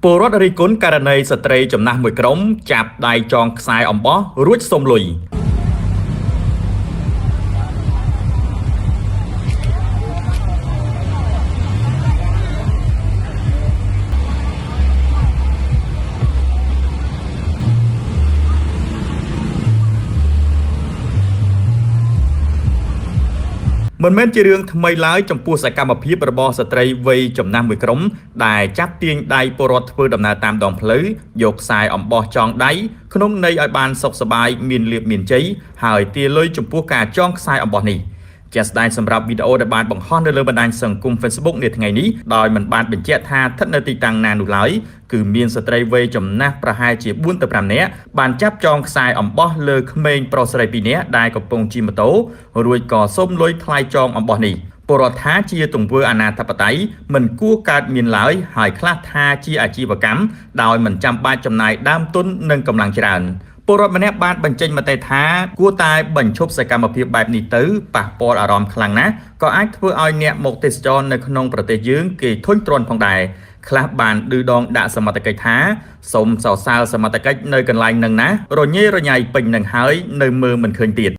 ពលរដ្ឋរិះគន់ករណីស្ត្រីចំណាស់មួយក្រុមចាប់ដៃចងខ្សែអំបោះរួចសុំលុយមិនមែនជារឿងថ្មីឡើយចំពោះសកម្មភាពរបស់ស្ត្រីវ័យចំណាស់មួយក្រុមដែលចាប់ទាញដៃពលរដ្ឋធ្វើដំណើរតាមដងផ្លូវយកខ្សែអំបោះចងដៃក្នុងន័យឲ្យបានសុខសប្បាយមានលៀបមានជ័យហើយទារលុយចំពោះការចងខ្សែអំបោះនេះជាក់ស្ដែងសម្រាប់វីដេអូដែលបានបង្ហោះនៅលើបណ្ដាញសង្គម Facebook នាថ្ងៃនេះដោយមិនបានបញ្ជាក់ថាស្ថិតនៅទីតាំងណានោះឡើយគឺមានស្ត្រីវ័យចំណាស់ប្រហែលជា4ទៅ5នាក់បានចាប់ចងខ្សែអំបោះលើក្មេងប្រុសស្រី2នាក់ដែលកំពុងជិះម៉ូតូរួចក៏សុំលុយថ្លៃចងអំបោះនេះពលរដ្ឋថាជាទង្វើអនាធិបតេយ្យមិនគួរកើតមានឡើយហើយខ្លះថាជាអាជីវកម្មដោយមិនចាំបាច់ចំណាយដើមទុននិងកម្លាំងច្រើនពលរដ្ឋម្នាក់បានបញ្ចេញមតិថាគួរតែបញ្ឈប់សកម្មភាពបែបនេះទៅប៉ះពាល់អារម្មណ៍ខ្លាំងណាស់ក៏អាចធ្វើឲ្យអ្នកមកទេសចរនៅក្នុងប្រទេសយើងគេធុញទ្រាន់ផងដែរខ្លះបានឌឺដងដាក់សមត្ថកិច្ចថាសូមសរសើរសមត្ថកិច្ចនៅកន្លែងនឹងណារញ៉េរញ៉ៃពេញនឹងហើយនៅមើលមិនឃើញទៀត